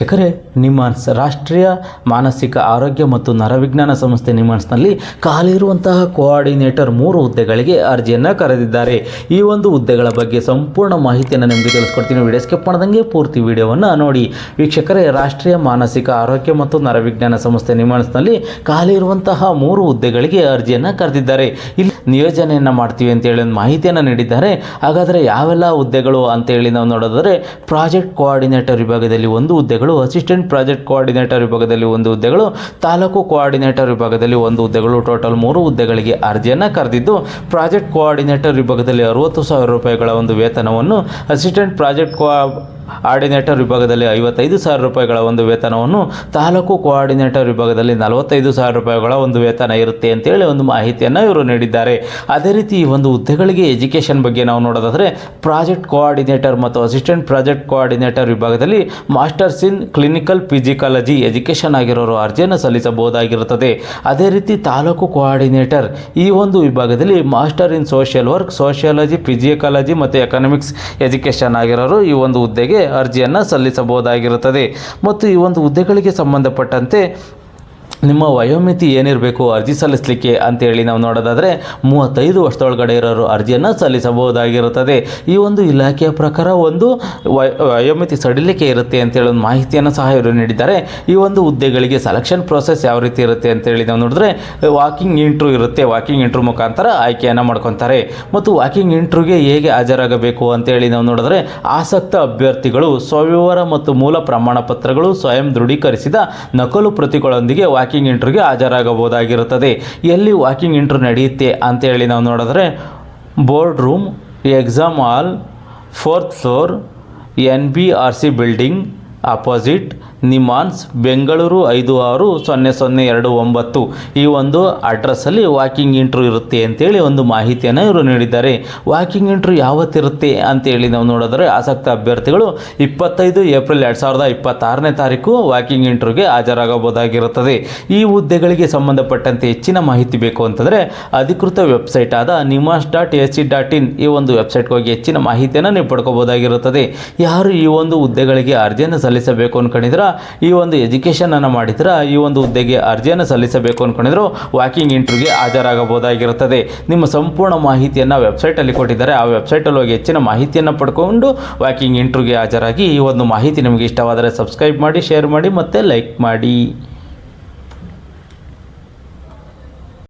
ಯಾಕಂದರೆ ನಿಮ್ಹಾನ್ಸ್ ರಾಷ್ಟ್ರೀಯ ಮಾನಸಿಕ ಆರೋಗ್ಯ ಮತ್ತು ನರವಿಜ್ಞಾನ ಸಂಸ್ಥೆ ನಿಮ್ಹಾನ್ಸ್ನಲ್ಲಿ ಖಾಲಿರುವಂತಹ ಕೋಆರ್ಡಿನೇಟರ್ 3 ಹುದ್ದೆಗಳಿಗೆ ಅರ್ಜಿಯನ್ನು ಕರೆದಿದ್ದಾರೆ. ಈ ಒಂದು ಹುದ್ದೆಗಳ ಬಗ್ಗೆ ಸಂಪೂರ್ಣ ಮಾಹಿತಿಯನ್ನು ನಿಮಗೆ ತಿಳಿಸ್ಕೊಡ್ತೀನಿ. ವಿಡಿಯೋ ಸ್ಕಿಪ್ ಮಾಡ್ದಂಗೆ ಪೂರ್ತಿ ವಿಡಿಯೋವನ್ನು ನೋಡಿ. ವೀಕ್ಷಕರೇ, ರಾಷ್ಟ್ರೀಯ ಮಾನಸಿಕ ಆರೋಗ್ಯ ಮತ್ತು ನರವಿಜ್ಞಾನ ಸಂಸ್ಥೆ ನಿಮ್ಹಾನ್ಸ್ನಲ್ಲಿ ಖಾಲಿರುವಂತಹ 3 ಹುದ್ದೆಗಳಿಗೆ ಅರ್ಜಿಯನ್ನು ಕರೆದಿದ್ದಾರೆ. ಇಲ್ಲಿ ನಿಯೋಜನೆಯನ್ನು ಮಾಡ್ತೀವಿ ಅಂತೇಳಿ ಒಂದು ಮಾಹಿತಿಯನ್ನು ನೀಡಿದ್ದಾರೆ. ಹಾಗಾದರೆ ಯಾವೆಲ್ಲ ಹುದ್ದೆಗಳು ಅಂತೇಳಿ ನಾವು ನೋಡೋದಾದರೆ, ಪ್ರಾಜೆಕ್ಟ್ ಕೋಆರ್ಡಿನೇಟರ್ ವಿಭಾಗದಲ್ಲಿ 1 ಹುದ್ದೆಗಳು, ಅಸಿಸ್ಟೆಂಟ್ ಪ್ರಾಜೆಕ್ಟ್ ಕೋಆರ್ಡಿನೇಟರ್ ವಿಭಾಗದಲ್ಲಿ 1 ಹುದ್ದೆಗಳು, ತಾಲೂಕು ಕೋಆರ್ಡಿನೇಟರ್ ವಿಭಾಗದಲ್ಲಿ 1 ಹುದ್ದೆಗಳು, ಟೋಟಲ್ 3 ಹುದ್ದೆಗಳಿಗೆ ಅರ್ಜಿಯನ್ನು ಕರೆದಿದ್ದು, ಪ್ರಾಜೆಕ್ಟ್ ಕೋಆರ್ಡಿನೇಟರ್ ವಿಭಾಗದಲ್ಲಿ 60,000 ರೂಪಾಯಿಗಳ ಒಂದು ವೇತನವನ್ನು, ಅಸಿಸ್ಟೆಂಟ್ ಪ್ರಾಜೆಕ್ಟ್ ಆರ್ಡಿನೇಟರ್ ವಿಭಾಗದಲ್ಲಿ 55,000 ರೂಪಾಯಿಗಳ ಒಂದು ವೇತನವನ್ನು, ತಾಲೂಕು ಕೋಆರ್ಡಿನೇಟರ್ ವಿಭಾಗದಲ್ಲಿ 45,000 ರೂಪಾಯಿಗಳ ಒಂದು ವೇತನ ಇರುತ್ತೆ ಅಂತೇಳಿ ಒಂದು ಮಾಹಿತಿಯನ್ನು ಇವರು ನೀಡಿದ್ದಾರೆ. ಅದೇ ರೀತಿ ಈ ಒಂದು ಹುದ್ದೆಗಳಿಗೆ ಎಜುಕೇಷನ್ ಬಗ್ಗೆ ನಾವು ನೋಡೋದಾದರೆ, ಪ್ರಾಜೆಕ್ಟ್ ಕೋಆರ್ಡಿನೇಟರ್ ಮತ್ತು ಅಸಿಸ್ಟೆಂಟ್ ಪ್ರಾಜೆಕ್ಟ್ ಕೋಆರ್ಡಿನೇಟರ್ ವಿಭಾಗದಲ್ಲಿ ಮಾಸ್ಟರ್ಸ್ ಇನ್ ಕ್ಲಿನಿಕಲ್ ಫಿಸಿಕಾಲಜಿ ಎಜುಕೇಷನ್ ಆಗಿರೋರು ಅರ್ಜಿಯನ್ನು ಸಲ್ಲಿಸಬಹುದಾಗಿರುತ್ತದೆ. ಅದೇ ರೀತಿ ತಾಲೂಕು ಕೋಆರ್ಡಿನೇಟರ್ ಈ ಒಂದು ವಿಭಾಗದಲ್ಲಿ master in social work, sociology, psychology ಮತ್ತು ಎಕನಾಮಿಕ್ಸ್ ಎಜುಕೇಷನ್ ಆಗಿರೋರು ಈ ಒಂದು ಹುದ್ದೆಗೆ ಅರ್ಜಿಯನ್ನು ಸಲ್ಲಿಸಬಹುದಾಗಿರುತ್ತದೆ. ಮತ್ತು ಈ ಒಂದು ಹುದ್ದೆಗಳಿಗೆ ಸಂಬಂಧಪಟ್ಟಂತೆ ನಿಮ್ಮ ವಯೋಮಿತಿ ಏನಿರಬೇಕು ಅರ್ಜಿ ಸಲ್ಲಿಸಲಿಕ್ಕೆ ಅಂತೇಳಿ ನಾವು ನೋಡೋದಾದರೆ, 35 ವರ್ಷದೊಳಗಡೆ ಇರೋರು ಅರ್ಜಿಯನ್ನು ಸಲ್ಲಿಸಬಹುದಾಗಿರುತ್ತದೆ. ಈ ಒಂದು ಇಲಾಖೆಯ ಪ್ರಕಾರ ಒಂದು ವಯೋಮಿತಿ ಸಡಿಲಿಕೆ ಇರುತ್ತೆ ಅಂತೇಳಿ ಒಂದು ಮಾಹಿತಿಯನ್ನು ಸಹ ಇವರು ನೀಡಿದ್ದಾರೆ. ಈ ಒಂದು ಹುದ್ದೆಗಳಿಗೆ ಸೆಲೆಕ್ಷನ್ ಪ್ರೋಸೆಸ್ ಯಾವ ರೀತಿ ಇರುತ್ತೆ ಅಂತೇಳಿ ನಾವು ನೋಡಿದ್ರೆ, ವಾಕಿಂಗ್ ಇಂಟ್ರ್ಯೂ ಇರುತ್ತೆ. ವಾಕಿಂಗ್ ಇಂಟ್ರ್ಯೂ ಮುಖಾಂತರ ಆಯ್ಕೆಯನ್ನು ಮಾಡ್ಕೊತಾರೆ. ಮತ್ತು ವಾಕಿಂಗ್ ಇಂಟ್ರ್ಯೂಗೆ ಹೇಗೆ ಹಾಜರಾಗಬೇಕು ಅಂತೇಳಿ ನಾವು ನೋಡಿದ್ರೆ, ಆಸಕ್ತ ಅಭ್ಯರ್ಥಿಗಳು ಸ್ವವಿವರ ಮತ್ತು ಮೂಲ ಪ್ರಮಾಣ ಪತ್ರಗಳು ಸ್ವಯಂ ದೃಢೀಕರಿಸಿದ ನಕಲು ಪ್ರತಿಗಳೊಂದಿಗೆ ವಾಕಿಂಗ್ ಇಂಟ್ರ್ಯೂಗೆ ಹಾಜರಾಗಬಹುದಾಗಿರುತ್ತದೆ. ಎಲ್ಲಿ ವಾಕಿಂಗ್ ಇಂಟ್ರ್ಯೂ ನಡೆಯುತ್ತೆ ಅಂತೇಳಿ ನಾವು ನೋಡಿದ್ರೆ, board room, exam hall, 4th floor, NBRC building opposite, NIMHANS, Bengaluru 560029 ಈ ಒಂದು ಅಡ್ರೆಸ್ಸಲ್ಲಿ ವಾಕಿಂಗ್ ಇಂಟ್ರ್ಯೂ ಇರುತ್ತೆ ಅಂತೇಳಿ ಒಂದು ಮಾಹಿತಿಯನ್ನು ಇವರು ನೀಡಿದ್ದಾರೆ. ವಾಕಿಂಗ್ ಇಂಟ್ರ್ಯೂ ಯಾವತ್ತಿರುತ್ತೆ ಅಂತೇಳಿ ನಾವು ನೋಡಿದ್ರೆ, ಆಸಕ್ತ ಅಭ್ಯರ್ಥಿಗಳು 25 ಏಪ್ರಿಲ್ 2026ನೇ ತಾರೀಕು ವಾಕಿಂಗ್ ಇಂಟ್ರ್ಯೂಗೆ ಹಾಜರಾಗಬಹುದಾಗಿರುತ್ತದೆ. ಈ ಹುದ್ದೆಗಳಿಗೆ ಸಂಬಂಧಪಟ್ಟಂತೆ ಹೆಚ್ಚಿನ ಮಾಹಿತಿ ಬೇಕು ಅಂತಂದರೆ, ಅಧಿಕೃತ ವೆಬ್ಸೈಟ್ ಆದ nimhans.ac.in ಈ ಒಂದು ವೆಬ್ಸೈಟ್ಗೆ ಹೋಗಿ ಹೆಚ್ಚಿನ ಮಾಹಿತಿಯನ್ನು ನೀವು ಪಡ್ಕೋಬಹುದಾಗಿರುತ್ತದೆ. ಯಾರು ಈ ಒಂದು ಹುದ್ದೆಗಳಿಗೆ ಅರ್ಜಿಯನ್ನು ಸಲ್ಲಿಸಬೇಕು ಅಂದ್ಕೊಂಡಿದ್ರೆ, ಈ ಒಂದು ಎಜುಕೇಷನನ್ನು ಮಾಡಿದ್ರೆ, ಈ ಒಂದು ಹುದ್ದೆಗೆ ಅರ್ಜಿಯನ್ನು ಸಲ್ಲಿಸಬೇಕು ಅಂದ್ಕೊಂಡಿದ್ರು ವಾಕಿಂಗ್ ಇಂಟ್ರ್ಯೂಗೆ ಹಾಜರಾಗಬಹುದಾಗಿರುತ್ತದೆ. ನಿಮ್ಮ ಸಂಪೂರ್ಣ ಮಾಹಿತಿಯನ್ನು ವೆಬ್ಸೈಟಲ್ಲಿ ಕೊಟ್ಟಿದ್ದಾರೆ. ಆ ವೆಬ್ಸೈಟಲ್ಲಿ ಹೋಗಿ ಹೆಚ್ಚಿನ ಮಾಹಿತಿಯನ್ನು ಪಡ್ಕೊಂಡು ವಾಕಿಂಗ್ ಇಂಟ್ರ್ಯೂಗೆ ಹಾಜರಾಗಿ. ಈ ಒಂದು ಮಾಹಿತಿ ನಿಮಗೆ ಇಷ್ಟವಾದರೆ ಸಬ್ಸ್ಕ್ರೈಬ್ ಮಾಡಿ, ಶೇರ್ ಮಾಡಿ ಮತ್ತು ಲೈಕ್ ಮಾಡಿ.